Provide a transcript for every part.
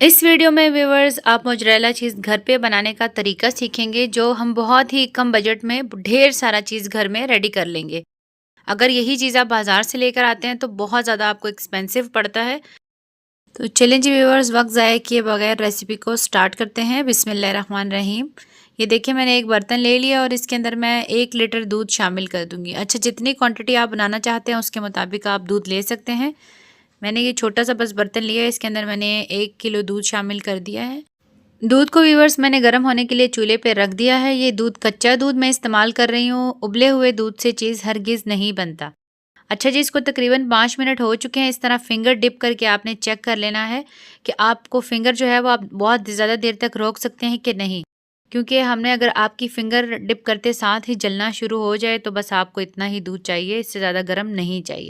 इस वीडियो में व्यूअर्स आप मोज़रेला चीज़ घर पे बनाने का तरीका सीखेंगे जो हम बहुत ही कम बजट में ढेर सारा चीज़ घर में रेडी कर लेंगे। अगर यही चीज़ आप बाज़ार से लेकर आते हैं तो बहुत ज़्यादा आपको एक्सपेंसिव पड़ता है। तो चलें जी व्यूअर्स, वक्त ज़ाया किए बगैर रेसिपी को स्टार्ट करते हैं। बिस्मिल्लाहिर्रहमानिर्रहीम। ये देखिए मैंने एक बर्तन ले लिया और इसके अंदर मैं 1 लीटर दूध शामिल कर दूंगी। अच्छा, जितनी क्वांटिटी आप बनाना चाहते हैं उसके मुताबिक आप दूध ले सकते हैं। मैंने ये छोटा सा बस बर्तन लिया है, इसके अंदर मैंने 1 किलो दूध शामिल कर दिया है। दूध को व्यूअर्स मैंने गर्म होने के लिए चूल्हे पे रख दिया है। ये दूध कच्चा दूध मैं इस्तेमाल कर रही हूँ। उबले हुए दूध से चीज़ हरगिज़ नहीं बनता। अच्छा जी, इसको तकरीबन 5 मिनट हो चुके हैं। इस तरह फिंगर डिप करके आपने चेक कर लेना है कि आपको फिंगर जो है वो आप बहुत ज़्यादा देर तक रोक सकते हैं कि नहीं, क्योंकि हमने अगर आपकी फिंगर डिप करते साथ ही जलना शुरू हो जाए तो बस आपको इतना ही दूध चाहिए, इससे ज़्यादा गर्म नहीं चाहिए।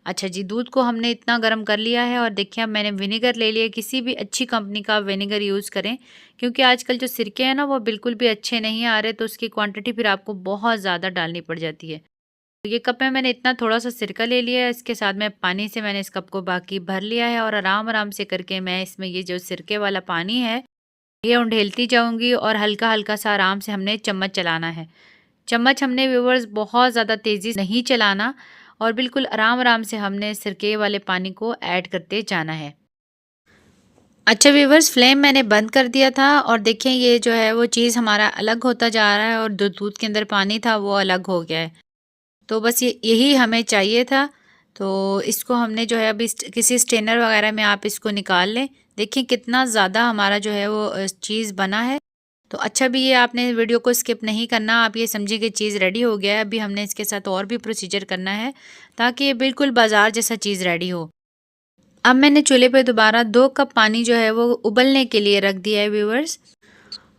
अच्छा जी, दूध को हमने इतना गर्म कर लिया है और देखिए अब मैंने विनेगर ले लिया। किसी भी अच्छी कंपनी का विनेगर यूज़ करें, क्योंकि आजकल जो सिरके हैं ना वो बिल्कुल भी अच्छे नहीं आ रहे, तो उसकी क्वांटिटी फिर आपको बहुत ज़्यादा डालनी पड़ जाती है। तो ये कप में मैंने इतना थोड़ा सा सिरका ले लिया है, इसके साथ में पानी से मैंने इस कप को बाकी भर लिया है और आराम आराम से करके मैं इसमें ये जो सिरके वाला पानी है ये उंडेलती जाऊंगी और हल्का हल्का सा आराम से हमने चम्मच चलाना है। चम्मच हमने व्यूवर्स बहुत ज़्यादा तेज़ी से नहीं चलाना और बिल्कुल आराम आराम से हमने सिरके वाले पानी को ऐड करते जाना है। अच्छा व्यूवर्स, फ्लेम मैंने बंद कर दिया था और देखें ये जो है वो चीज़ हमारा अलग होता जा रहा है और जो दूध के अंदर पानी था वो अलग हो गया है। तो बस यही हमें चाहिए था। तो इसको हमने जो है अभी किसी स्ट्रेनर वगैरह में आप इसको निकाल लें। देखिए कितना ज़्यादा हमारा जो है वो चीज़ बना है। तो अच्छा भी ये आपने वीडियो को स्किप नहीं करना, आप ये समझिए कि चीज़ रेडी हो गया है। अभी हमने इसके साथ और भी प्रोसीजर करना है ताकि ये बिल्कुल बाजार जैसा चीज़ रेडी हो। अब मैंने चूल्हे पे दोबारा 2 कप पानी जो है वो उबलने के लिए रख दिया है व्यूअर्स।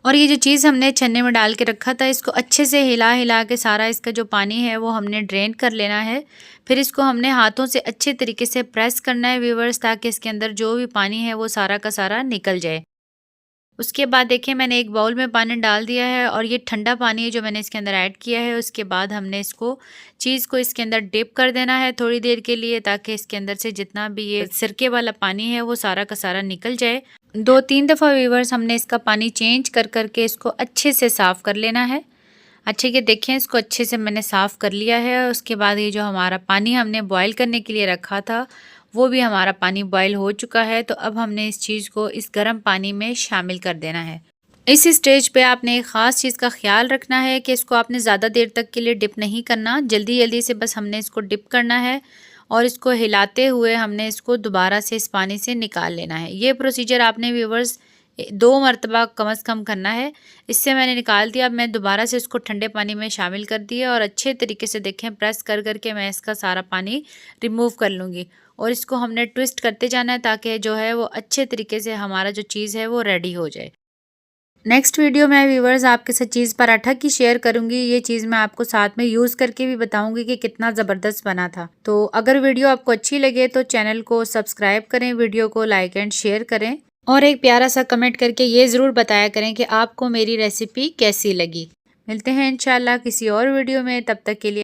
और ये जो चीज़ हमने छन्ने में डाल के रखा था इसको अच्छे से हिला हिला के सारा इसका जो पानी है वो हमने ड्रेन कर लेना है। फिर इसको हमने हाथों से अच्छे तरीके से प्रेस करना है व्यूअर्स, ताकि इसके अंदर जो भी पानी है वो सारा का सारा निकल जाए। उसके बाद देखिए मैंने एक बाउल में पानी डाल दिया है और ये ठंडा पानी है जो मैंने इसके अंदर ऐड किया है। उसके बाद हमने इसको चीज़ को इसके अंदर डिप कर देना है थोड़ी देर के लिए, ताकि इसके अंदर से जितना भी ये सिरके वाला पानी है वो सारा का सारा निकल जाए। 2-3 दफ़ा व्यूअर्स हमने इसका पानी चेंज कर करके इसको अच्छे से साफ़ कर लेना है। अच्छे ये देखें इसको अच्छे से मैंने साफ़ कर लिया है। उसके बाद ये जो हमारा पानी हमने बॉयल करने के लिए रखा था वो भी हमारा पानी बॉयल हो चुका है। तो अब हमने इस चीज़ को इस गर्म पानी में शामिल कर देना है। इस स्टेज पे आपने एक ख़ास चीज़ का ख्याल रखना है कि इसको आपने ज़्यादा देर तक के लिए डिप नहीं करना, जल्दी जल्दी से बस हमने इसको डिप करना है और इसको हिलाते हुए हमने इसको दोबारा से इस पानी से निकाल लेना है। ये प्रोसीजर आपने व्यूवर्स 2 मरतबा कम से कम करना है। इससे मैंने निकाल दिया। अब मैं दोबारा से इसको ठंडे पानी में शामिल कर दिया और अच्छे तरीके से देखें प्रेस कर करके मैं इसका सारा पानी रिमूव कर लूँगी और इसको हमने ट्विस्ट करते जाना है ताकि जो है वो अच्छे तरीके से हमारा जो चीज़ है वो रेडी हो जाए। नेक्स्ट वीडियो में व्यूवर्स आपके साथ चीज़ पराठा की शेयर करूंगी। ये चीज़ मैं आपको साथ में यूज़ करके भी बताऊंगी कि कितना ज़बरदस्त बना था। तो अगर वीडियो आपको अच्छी लगे तो चैनल को सब्सक्राइब करें, वीडियो को लाइक एंड शेयर करें और एक प्यारा सा कमेंट करके ये ज़रूर बताया करें कि आपको मेरी रेसिपी कैसी लगी। मिलते हैं इंशाल्लाह किसी और वीडियो में, तब तक के लिए